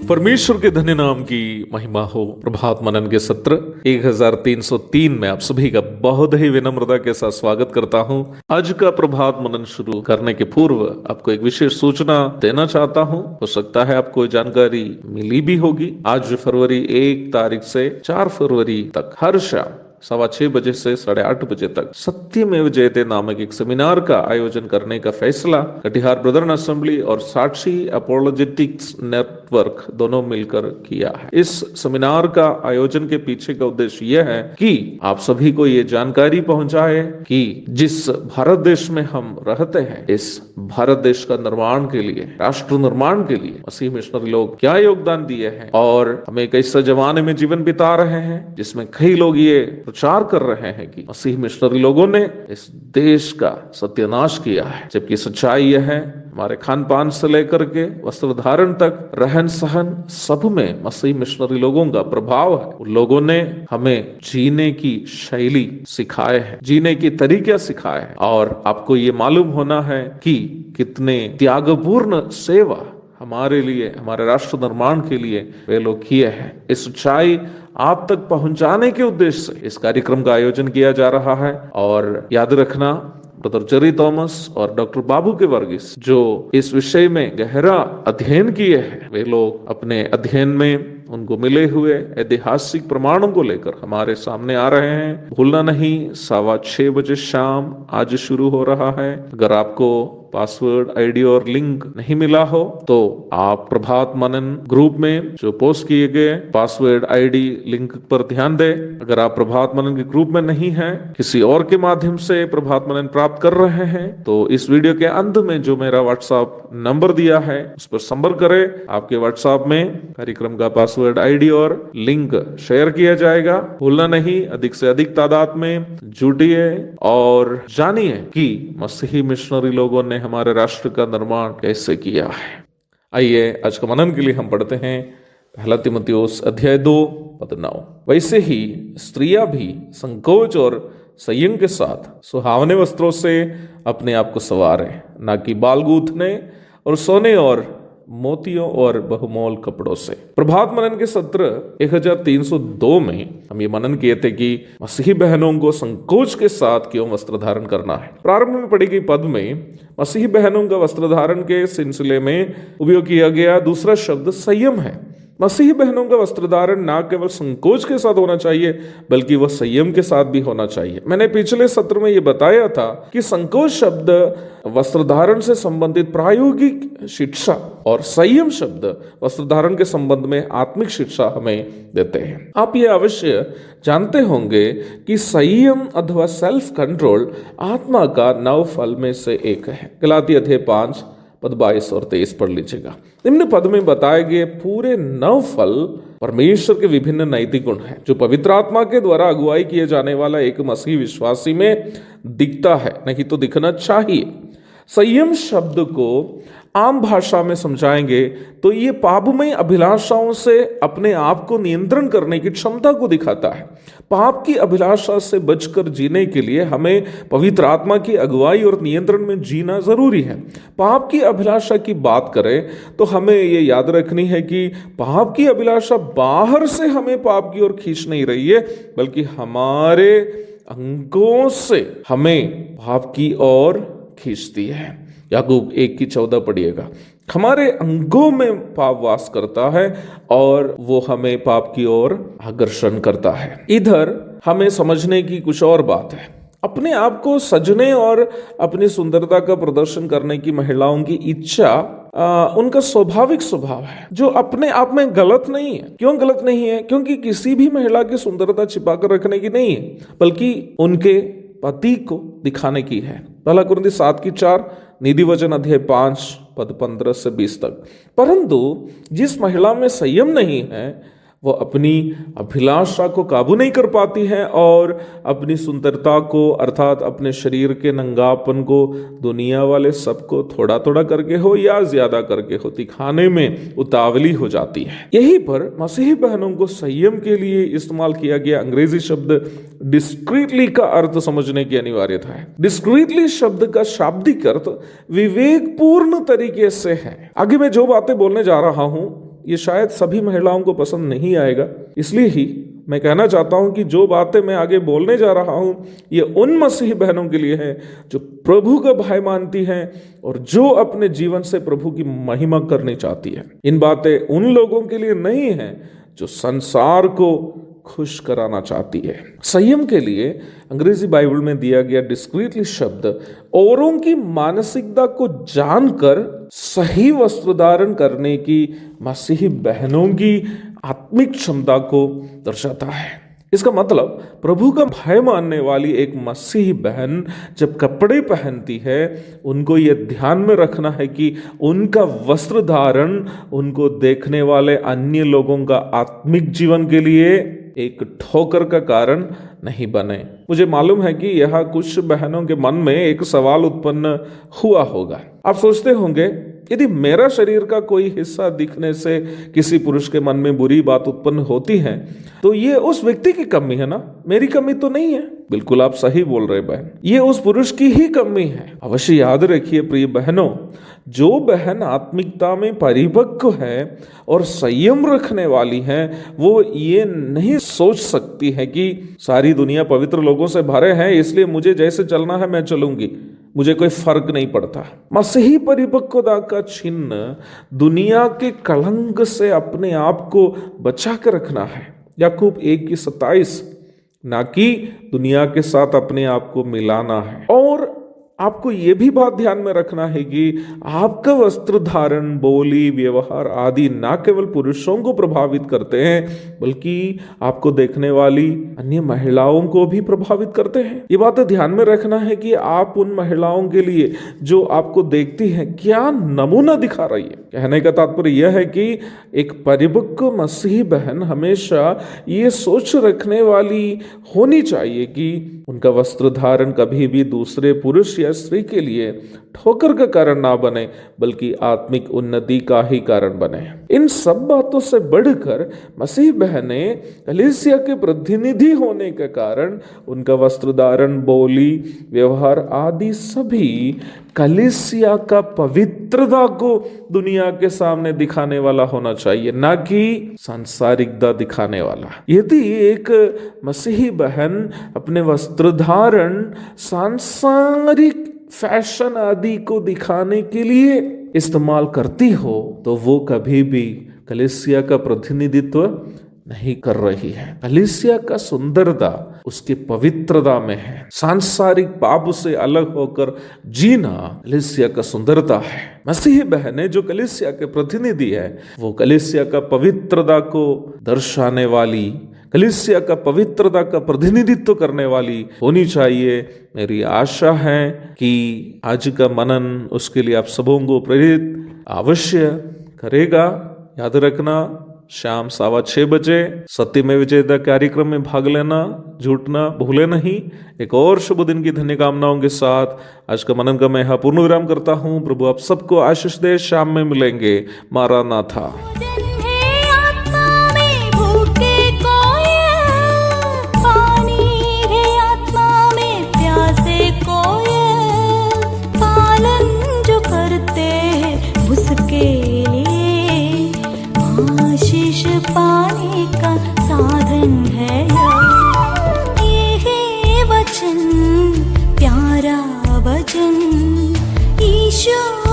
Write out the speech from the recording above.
परमेश्वर के धन्य नाम की महिमा हो। प्रभात मनन के सत्र 1303 में आप सभी का बहुत ही विनम्रता के साथ स्वागत करता हूं। आज का प्रभात मनन शुरू करने के पूर्व आपको एक विशेष सूचना देना चाहता हूं। हो सकता है आपको जानकारी मिली भी होगी। आज फरवरी 1 तारीख से 4 फरवरी तक हर शाम 6:15 बजे से 8:30 बजे तक सत्यमेव जयते नामक एक सेमिनार का आयोजन करने का फैसला कटिहार ब्रदरन असेंबली और साक्षी अपोलोजेटिक्स नेटवर्क दोनों मिलकर किया है। इस सेमिनार का आयोजन के पीछे का उद्देश्य यह है कि आप सभी को ये जानकारी पहुंचाए कि जिस भारत देश में हम रहते हैं, इस भारत देश का निर्माण के लिए, राष्ट्र निर्माण के लिए मसीह मिशनरी लोग क्या योगदान दिए हैं और हमें एक ऐसे जमाने में जीवन बिता रहे हैं जिसमें कई लोग ये प्रचार कर रहे हैं कि मसीह मिशनरी लोगों ने इस देश का सत्यानाश किया है, जबकि सच्चाई यह है हमारे खान पान से लेकर के वस्त्र धारण तक, रहन सहन सब में मसीह मिशनरी लोगों का प्रभाव है। उन लोगों ने हमें जीने की शैली सिखाए है, जीने की तरीके सिखाए हैं और आपको ये मालूम होना है कि कितने त्यागपूर्ण सेवा हमारे लिए, हमारे राष्ट्र निर्माण के लिए वे लोग किए हैं। इस सच्चाई आप तक पहुंचाने के उद्देश्य से इस कार्यक्रम का आयोजन किया जा रहा है। और याद रखना, ब्रदर जेरी थॉमस और डॉक्टर बाबू के वर्गीस जो इस विषय में गहरा अध्ययन किए हैं, वे लोग अपने अध्ययन में उनको मिले हुए ऐतिहासिक प्रमाणों को लेकर हमारे सामने आ रहे हैं। भूलना नहीं, 6:15 बजे शाम आज शुरू हो रहा है। अगर आपको पासवर्ड, आईडी और लिंक नहीं मिला हो तो आप प्रभात मनन ग्रुप में जो पोस्ट किए गए पासवर्ड, आईडी, लिंक पर ध्यान दें। अगर आप प्रभात मनन के ग्रुप में नहीं हैं, किसी और के माध्यम से प्रभात मनन प्राप्त कर रहे हैं, तो इस वीडियो के अंत में जो मेरा व्हाट्सएप नंबर दिया है उस पर संपर्क करें। आपके व्हाट्सएप में कार्यक्रम का पासवर्ड, आईडी और लिंक शेयर किया जाएगा। भूलना नहीं, अधिक से अधिक तादाद में जुटिए और जानिए कि मसीही मिशनरी लोगों ने हमारे राष्ट्र का निर्माण कैसे किया है। आइए आज का मनन के लिए हम पढ़ते हैं 1 तीमुथियुस अध्याय 2 पद 9। वैसे ही स्त्रियां भी संकोच और संयम के साथ सुहावने वस्त्रों से अपने आप को संवारें, ना कि बाल गूंथने और सोने और मोतियों और बहुमोल कपड़ों से। प्रभात मनन के सत्र 1302 में हम ये मनन किए थे कि मसीही बहनों को संकोच के साथ क्यों वस्त्र धारण करना है। प्रारंभ में पढ़ी गई पद में मसीही बहनों का वस्त्र धारण के सिलसिले में उपयोग किया गया दूसरा शब्द संयम है। मसीही बहनों का वस्त्र धारण ना केवल संकोच के साथ होना चाहिए बल्कि वह संयम के साथ भी होना चाहिए। मैंने पिछले सत्र में ये बताया था कि संकोच शब्द वस्त्र धारण से संबंधित प्रायोगिक शिक्षा और संयम शब्द वस्त्र धारण के संबंध में आत्मिक शिक्षा हमें देते हैं। आप ये अवश्य जानते होंगे कि संयम अथवा सेल्फ कंट्रोल आत्मा का 9 फल में से एक है। गलातिया अध्याय 5 पद 22 और 23 पढ़ लीजिएगा। निम्न पद में बताए गए पूरे 9 फल परमेश्वर के विभिन्न नैतिक गुण हैं जो पवित्र आत्मा के द्वारा अगुवाई किए जाने वाला एक मसीही विश्वासी में दिखता है, नहीं तो दिखना चाहिए। संयम शब्द को आम भाषा में समझाएंगे तो ये पापमय अभिलाषाओं से अपने आप को नियंत्रण करने की क्षमता को दिखाता है। पाप की अभिलाषा से बचकर जीने के लिए हमें पवित्र आत्मा की अगुवाई और नियंत्रण में जीना जरूरी है। पाप की अभिलाषा की बात करें तो हमें ये याद रखनी है कि पाप की अभिलाषा बाहर से हमें पाप की ओर खींच नहीं रही है, बल्कि हमारे अंगों से हमें पाप की ओर खींचती है। याकूब 1:14 पढ़िएगा। हमारे अंगों में पाप वास करता है और वो हमें पाप की ओर आकर्षण करता है। इधर हमें समझने की कुछ और बात है। अपने आप को सजने और अपनी सुंदरता का प्रदर्शन करने की महिलाओं की इच्छा उनका स्वाभाविक स्वभाव है, जो अपने आप में गलत नहीं है। क्यों गलत नहीं है? क्योंकि किसी भी महिला की सुंदरता छिपा कर रखने की नहीं है, बल्कि उनके पति को दिखाने की है। 1 कुरिन्थी 7:4, नीति वचन अध्याय 5 पद 15 से 20 तक। परंतु जिस महिला में संयम नहीं है वो अपनी अभिलाषा को काबू नहीं कर पाती है और अपनी सुंदरता को, अर्थात अपने शरीर के नंगापन को दुनिया वाले सबको थोड़ा थोड़ा करके हो या ज्यादा करके हो दिखाने में उतावली हो जाती है। यहीं पर मसीही बहनों को संयम के लिए इस्तेमाल किया गया अंग्रेजी शब्द डिस्क्रीटली का अर्थ समझने की अनिवार्यता है। डिस्क्रीटली शब्द का शाब्दिक अर्थ विवेकपूर्ण तरीके से है। आगे मैं जो बातें बोलने जा रहा हूं ये शायद सभी महिलाओं को पसंद नहीं आएगा। इसलिए ही मैं कहना चाहता हूं कि जो बातें मैं आगे बोलने जा रहा हूं ये उन मसीही बहनों के लिए है जो प्रभु का भय मानती हैं और जो अपने जीवन से प्रभु की महिमा करनी चाहती है। इन बातें उन लोगों के लिए नहीं है जो संसार को खुश कराना चाहती है। संयम के लिए अंग्रेजी बाइबल में दिया गया डिस्क्रीटली शब्द औरों की मानसिकता को जानकर सही वस्त्र धारण करने की मसीही बहनों की आत्मिक क्षमता को दर्शाता है। इसका मतलब प्रभु का भय मानने वाली एक मसीही बहन जब कपड़े पहनती है, उनको यह ध्यान में रखना है कि उनका वस्त्र धारण उनको देखने वाले अन्य लोगों का आत्मिक जीवन के लिए एक ठोकर का कारण नहीं बने। मुझे मालूम है कि यह कुछ बहनों के मन में एक सवाल उत्पन्न हुआ होगा। आप सोचते होंगे, यदि मेरा शरीर का कोई हिस्सा दिखने से किसी पुरुष के मन में बुरी बात उत्पन्न होती है तो ये उस व्यक्ति की कमी है ना, मेरी कमी तो नहीं है। बिल्कुल आप सही बोल रहे बहन, ये उस पुरुष की ही कमी है। अवश्य याद रखिए प्रिय बहनों, जो बहन आत्मिकता में परिपक्व है और संयम रखने वाली है वो ये नहीं सोच सकती है कि सारी दुनिया पवित्र लोगों से भरे हैं इसलिए मुझे जैसे चलना है मैं चलूंगी, मुझे कोई फर्क नहीं पड़ता। मसीही परिपक्वता का चिन्ह दुनिया के कलंक से अपने आप को बचा कर रखना है, याकूब 1:27, ना कि दुनिया के साथ अपने आप को मिलाना है। और आपको ये भी बात ध्यान में रखना है कि आपका वस्त्र धारण, बोली, व्यवहार आदि ना केवल पुरुषों को प्रभावित करते हैं बल्कि आपको देखने वाली अन्य महिलाओं को भी प्रभावित करते हैं। ये बात ध्यान में रखना है कि आप उन महिलाओं के लिए जो आपको देखती हैं क्या नमूना दिखा रही है। कहने का तात्पर्य यह है कि एक परिपक्व मसीही बहन हमेशा ये सोच रखने वाली होनी चाहिए कि उनका वस्त्र धारण कभी भी दूसरे पुरुष या स्त्री के लिए ठोकर का कारण ना बने बल्कि आत्मिक उन्नति का ही कारण बने। इन सब बातों से बढ़कर मसीह बहनें कलीसिया के प्रतिनिधि होने के कारण उनका वस्त्र धारण, बोली, व्यवहार आदि सभी कलीसिया का पवित्रता को दुनिया के सामने दिखाने वाला होना चाहिए, ना कि सांसारिकता दिखाने वाला। यदि एक मसीही बहन अपने वस्त्र धारण सांसारिक फैशन आदि को दिखाने के लिए इस्तेमाल करती हो तो वो कभी भी कलीसिया का प्रतिनिधित्व नहीं कर रही है। कलीसिया का सुंदरता उसकी पवित्रता में है। सांसारिक पाप से अलग होकर जीना कलीसिया का सुंदरता है। मसीही बहनें जो कलीसिया के प्रतिनिधि है वो कलीसिया का पवित्रता को दर्शाने वाली, कलीसिया का पवित्रता का प्रतिनिधित्व करने वाली होनी चाहिए। मेरी आशा है कि आज का मनन उसके लिए आप सबों को प्रेरित अवश्य करेगा। याद रखना, शाम 6:15 बजे सत्यमेव जयते कार्यक्रम में भाग लेना, जुटना भूले नहीं। एक और शुभ दिन की धन्य कामनाओं के साथ आज का मनन का मैं यहाँ पूर्ण विराम करता हूँ। प्रभु आप सबको आशीष दे। शाम में मिलेंगे। मारानाथा। पाने का साधन है ये है वचन, प्यारा वचन ईशो।